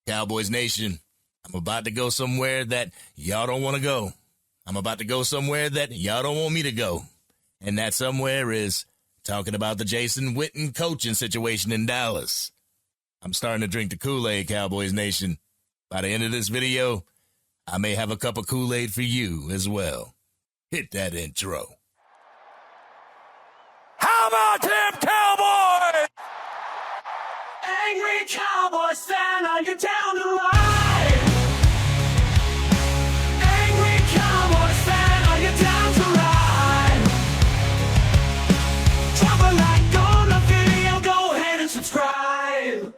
Cowboys Nation, I'm about to go somewhere that y'all don't want to go. I'm about to go somewhere that y'all don't want me to go. And that somewhere is talking about the Jason Witten coaching situation in Dallas. I'm starting to drink the Kool Aid, Cowboys Nation. By the end of this video, I may have a cup of Kool Aid for you as well. Hit that intro. How about them Cowboys? Angry Cowboys fan, are you down to ride? Angry Cowboys fan, are you down to ride? Drop a like on the video, go ahead and subscribe.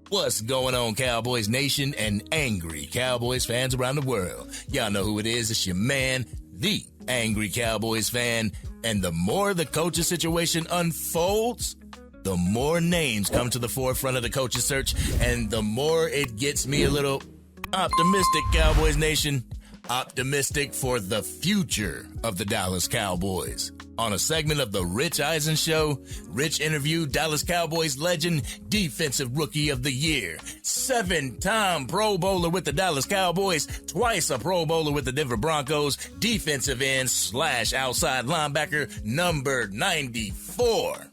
What's going on, Cowboys Nation and angry Cowboys fans around the world? Y'all know who it is. It's your man, the Angry Cowboys Fan. And the more the coaching situation unfolds, the more names come to the forefront of the coaching search, and the more it gets me a little optimistic, Cowboys Nation. Optimistic for the future of the Dallas Cowboys. On a segment of the Rich Eisen Show, Rich interviewed Dallas Cowboys legend, Defensive Rookie of the Year, 7-time Pro Bowler with the Dallas Cowboys, twice a Pro Bowler with the Denver Broncos, defensive end / outside linebacker, number 94.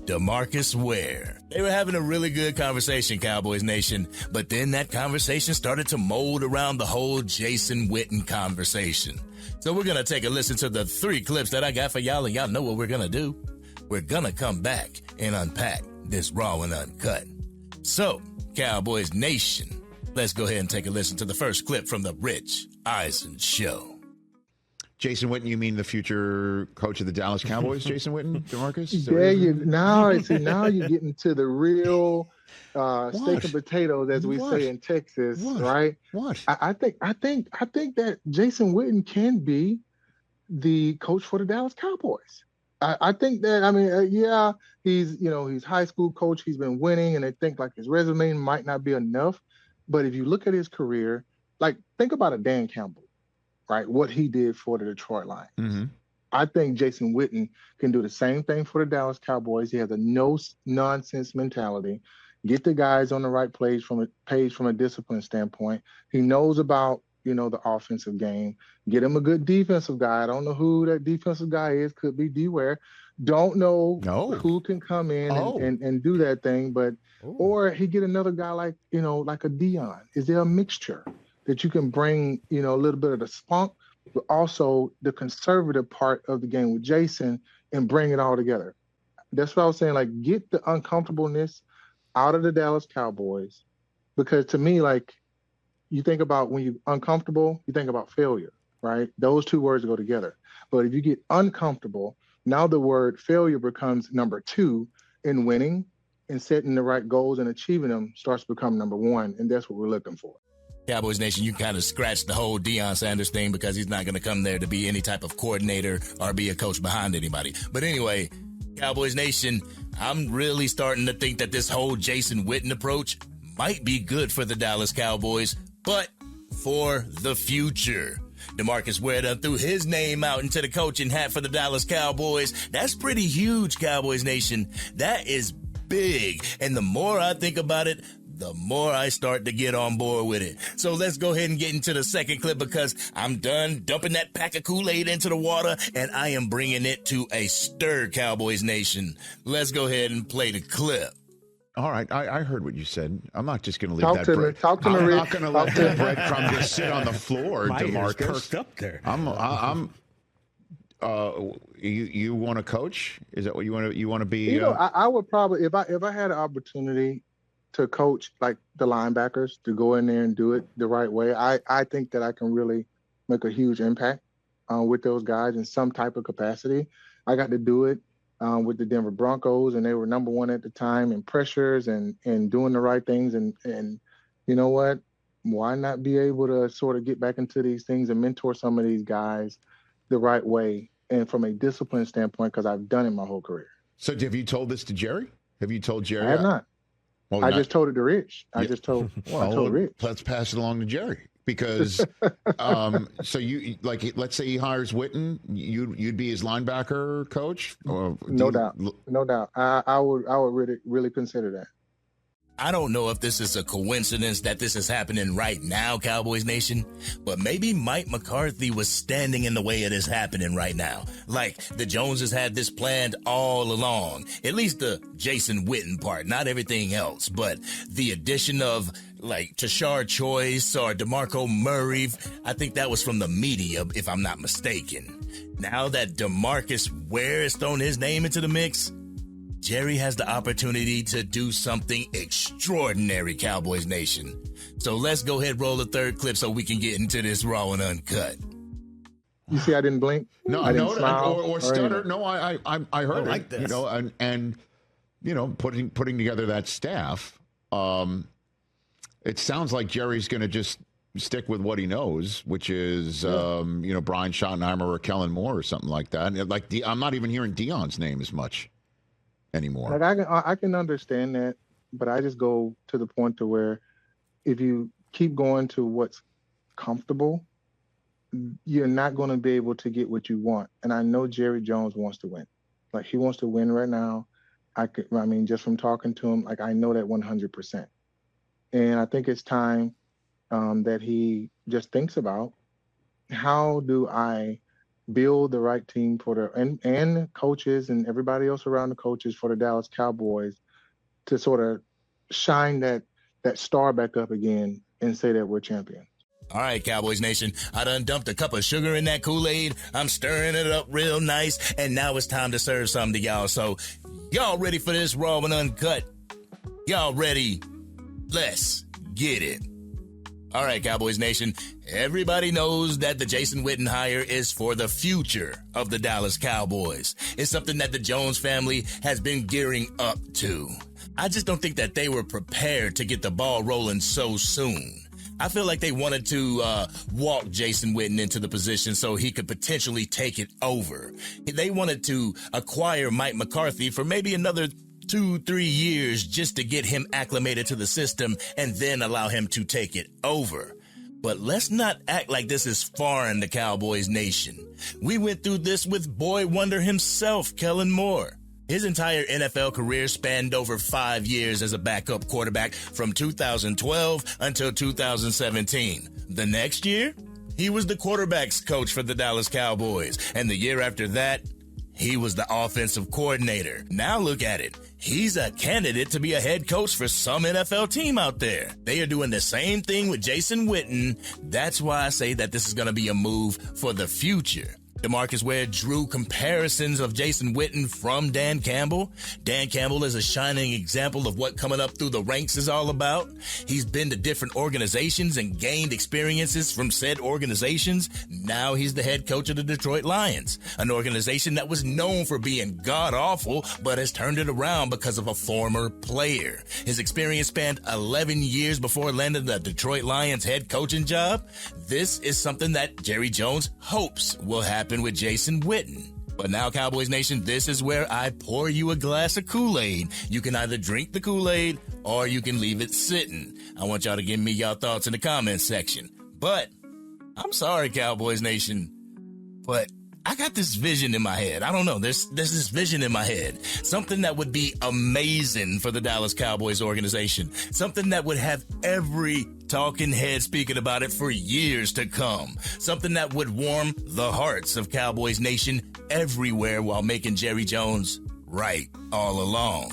DeMarcus Ware. They were having a really good conversation, Cowboys Nation, but then that conversation started to mold around the whole Jason Witten conversation. So we're going to take a listen to the 3 clips that I got for y'all, and y'all know what we're going to do. We're going to come back and unpack this raw and uncut. So, Cowboys Nation, let's go ahead and take a listen to the first clip from the Rich Eisen Show. Jason Witten, you mean the future coach of the Dallas Cowboys, Jason Witten, DeMarcus? Now you're getting to the real steak and potatoes, as we say in Texas, right? What? I think that Jason Witten can be the coach for the Dallas Cowboys. I think that, he's high school coach, he's been winning, and I think like his resume might not be enough. But if you look at his career, like think about a Dan Campbell. Right, what he did for the Detroit Lions. Mm-hmm. I think Jason Witten can do the same thing for the Dallas Cowboys. He has a no-nonsense mentality. Get the guys on the right page from a discipline standpoint. He knows about, the offensive game. Get him a good defensive guy. I don't know who that defensive guy is. Could be D-Ware. Don't know who can come in and do that thing. But or he get another guy like a Dion. Is there a mixture that you can bring, a little bit of the spunk, but also the conservative part of the game with Jason and bring it all together? That's what I was saying. Like, get the uncomfortableness out of the Dallas Cowboys, because to me, like, you think about when you're uncomfortable, you think about failure, right? Those 2 words go together. But if you get uncomfortable, now the word failure becomes number 2 in winning, and setting the right goals and achieving them starts to become number 1. And that's what we're looking for. Cowboys Nation, you kind of scratched the whole Deion Sanders thing because he's not going to come there to be any type of coordinator or be a coach behind anybody. But anyway, Cowboys Nation, I'm really starting to think that this whole Jason Witten approach might be good for the Dallas Cowboys, but for the future. DeMarcus Ware done threw his name out into the coaching hat for the Dallas Cowboys. That's pretty huge, Cowboys Nation. That is big. And the more I think about it, the more I start to get on board with it. So let's go ahead and get into the second clip, because I'm done dumping that pack of Kool Aid into the water, and I am bringing it to a stir, Cowboys Nation. Let's go ahead and play the clip. All right, I heard what you said. I'm not just going to leave Talk to me, Rick. I'm not going to let that breadcrumb just sit on the floor, DeMarcus. Perked up there. You want to coach? Is that what you want to be? I would probably, if I had an opportunity to coach like the linebackers, to go in there and do it the right way, I think that I can really make a huge impact with those guys in some type of capacity. I got to do it with the Denver Broncos, and they were number 1 at the time in pressures and doing the right things. And you know what? Why not be able to sort of get back into these things and mentor some of these guys the right way and from a discipline standpoint, because I've done it my whole career. So have you told this to Jerry? Have you told Jerry? I have not. Well, I just told it to Rich. I told Rich. Let's pass it along to Jerry, because so you, like, let's say he hires Witten, you'd be his linebacker coach? Or no doubt. I would really consider that. I don't know if this is a coincidence that this is happening right now, Cowboys Nation, but maybe Mike McCarthy was standing in the way of this happening right now. Like the Joneses had this planned all along, at least the Jason Witten part, not everything else, but the addition of like Tashard Choice or DeMarco Murray, I think that was from the media, if I'm not mistaken. Now that DeMarcus Ware has thrown his name into the mix, Jerry has the opportunity to do something extraordinary, Cowboys Nation. So let's go ahead, roll the third clip so we can get into this Raw and Uncut. You see, I didn't blink. No, I didn't smile or stutter. anything. No, I heard like it. this. You know, and you know, putting together that staff. It sounds like Jerry's going to just stick with what he knows, which is you know, Brian Schottenheimer or Kellen Moore or something like that. And like I'm not even hearing Dion's name as much anymore. Like I can understand that, but I just go to the point to where if you keep going to what's comfortable, you're not going to be able to get what you want. And I know Jerry Jones wants to win. Like he wants to win right now. I mean, just from talking to him, like I know that 100%. And I think it's time that he just thinks about how do I build the right team for the and coaches and everybody else around the coaches for the Dallas Cowboys to sort of shine that star back up again and say that we're champions. All right, Cowboys Nation, I done dumped a cup of sugar in that Kool Aid. I'm stirring it up real nice, and now it's time to serve something to y'all. So y'all ready for this Raw and Uncut? Y'all ready? Let's get it. All right, Cowboys Nation, everybody knows that the Jason Witten hire is for the future of the Dallas Cowboys. It's something that the Jones family has been gearing up to. I just don't think that they were prepared to get the ball rolling so soon. I feel like they wanted to walk Jason Witten into the position so he could potentially take it over. They wanted to acquire Mike McCarthy for maybe another 2-3 years just to get him acclimated to the system and then allow him to take it over. But let's not act like this is foreign to Cowboys Nation. We went through this with boy wonder himself, Kellen Moore. His entire NFL career spanned over 5 years as a backup quarterback from 2012 until 2017. The next year, he was the quarterbacks coach for the Dallas Cowboys. And the year after that, he was the offensive coordinator. Now look at it. He's a candidate to be a head coach for some NFL team out there. They are doing the same thing with Jason Witten. That's why I say that this is going to be a move for the future. DeMarcus Ware drew comparisons of Jason Witten from Dan Campbell. Dan Campbell is a shining example of what coming up through the ranks is all about. He's been to different organizations and gained experiences from said organizations. Now he's the head coach of the Detroit Lions, an organization that was known for being god-awful, but has turned it around because of a former player. His experience spanned 11 years before landing the Detroit Lions head coaching job. This is something that Jerry Jones hopes will happen with Jason Witten. But now, Cowboys Nation, this is where I pour you a glass of Kool Aid. You can either drink the Kool Aid or you can leave it sitting. I want y'all to give me y'all thoughts in the comments section. But I'm sorry, Cowboys Nation, but I got this vision in my head. I don't know. There's this vision in my head. Something that would be amazing for the Dallas Cowboys organization. Something that would have every talking head speaking about it for years to come. Something that would warm the hearts of Cowboys Nation everywhere while making Jerry Jones right all along.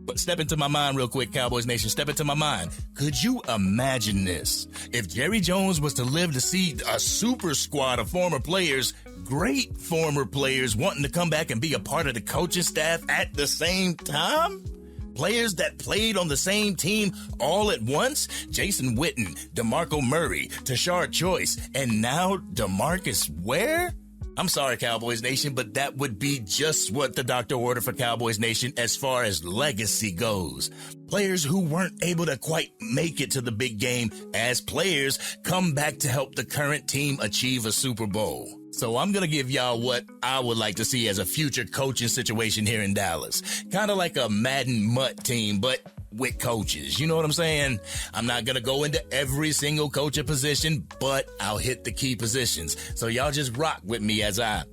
But step into my mind real quick, Cowboys Nation. Step into my mind. Could you imagine this? If Jerry Jones was to live to see a super squad of former players, great former players wanting to come back and be a part of the coaching staff at the same time? Players that played on the same team all at once? Jason Witten, DeMarco Murray, Tashard Choice, and now DeMarcus Ware? I'm sorry, Cowboys Nation, but that would be just what the doctor ordered for Cowboys Nation as far as legacy goes. Players who weren't able to quite make it to the big game as players come back to help the current team achieve a Super Bowl. So I'm going to give y'all what I would like to see as a future coaching situation here in Dallas. Kind of like a Madden Mutt team, but with coaches. You know what I'm saying? I'm not going to go into every single coaching position, but I'll hit the key positions. So y'all just rock with me as I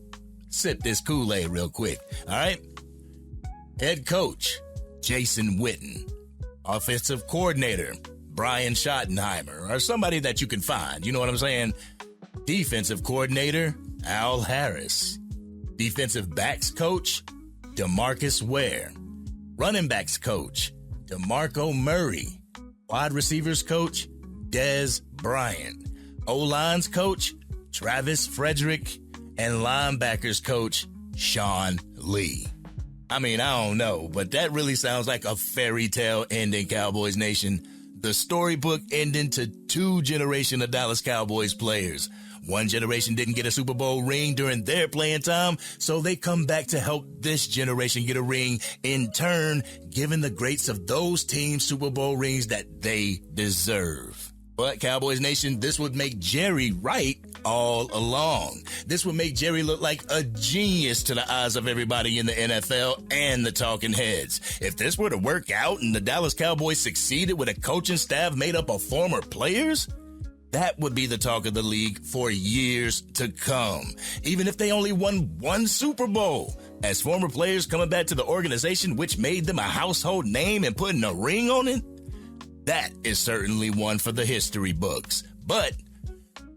sip this Kool Aid real quick. All right? Head coach, Jason Witten. Offensive coordinator, Brian Schottenheimer, or somebody that you can find. You know what I'm saying? Defensive coordinator, Al Harris. Defensive backs coach, DeMarcus Ware. Running backs coach, DeMarco Murray. Wide receivers coach, Dez Bryant. O-lines coach, Travis Frederick. And linebackers coach, Sean Lee. I mean, I don't know, but that really sounds like a fairy tale ending, Cowboys Nation. The storybook ending to 2 generations of Dallas Cowboys players. One generation didn't get a Super Bowl ring during their playing time, so they come back to help this generation get a ring, in turn, giving the greats of those teams Super Bowl rings that they deserve. But Cowboys Nation, this would make Jerry right all along. This would make Jerry look like a genius to the eyes of everybody in the NFL and the talking heads. If this were to work out and the Dallas Cowboys succeeded with a coaching staff made up of former players, that would be the talk of the league for years to come, even if they only won 1 Super Bowl. As former players coming back to the organization, which made them a household name and putting a ring on it, that is certainly one for the history books. But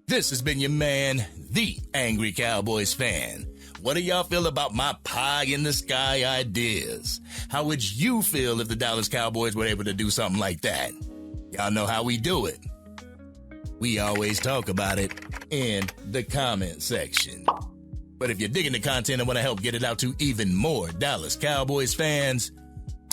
this has been your man, the Angry Cowboys Fan. What do y'all feel about my pie in the sky ideas? How would you feel if the Dallas Cowboys were able to do something like that? Y'all know how we do it. We always talk about it in the comment section. But if you're digging the content and want to help get it out to even more Dallas Cowboys fans,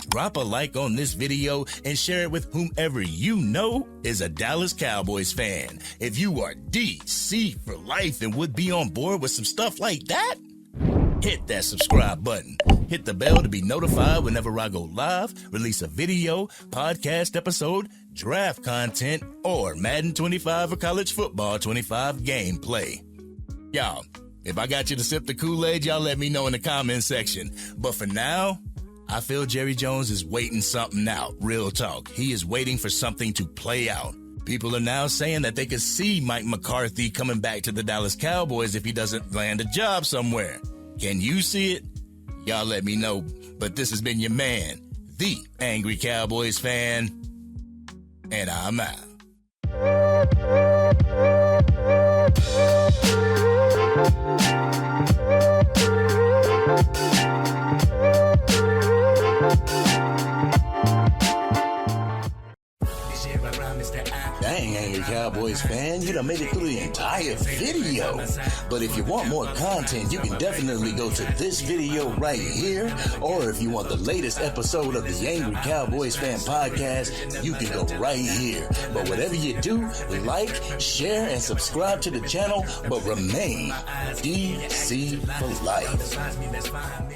drop a like on this video and share it with whomever you know is a Dallas Cowboys fan. If you are DC for life and would be on board with some stuff like that, hit that subscribe button. Hit the bell to be notified whenever I go live, release a video, podcast episode, draft content, or Madden 25 or College Football 25 gameplay. Y'all, if I got you to sip the Kool Aid, y'all let me know in the comment section. But for now, I feel Jerry Jones is waiting something out. Real talk. He is waiting for something to play out. People are now saying that they could see Mike McCarthy coming back to the Dallas Cowboys if he doesn't land a job somewhere. Can you see it? Y'all let me know. But this has been your man, the Angry Cowboys Fan, and I'm out. Dang, Angry Cowboys fan, you done made it through the entire video. But if you want more content, you can definitely go to this video right here. Or if you want the latest episode of the Angry Cowboys Fan podcast, you can go right here. But whatever you do, like, share, and subscribe to the channel, but remain DC for life.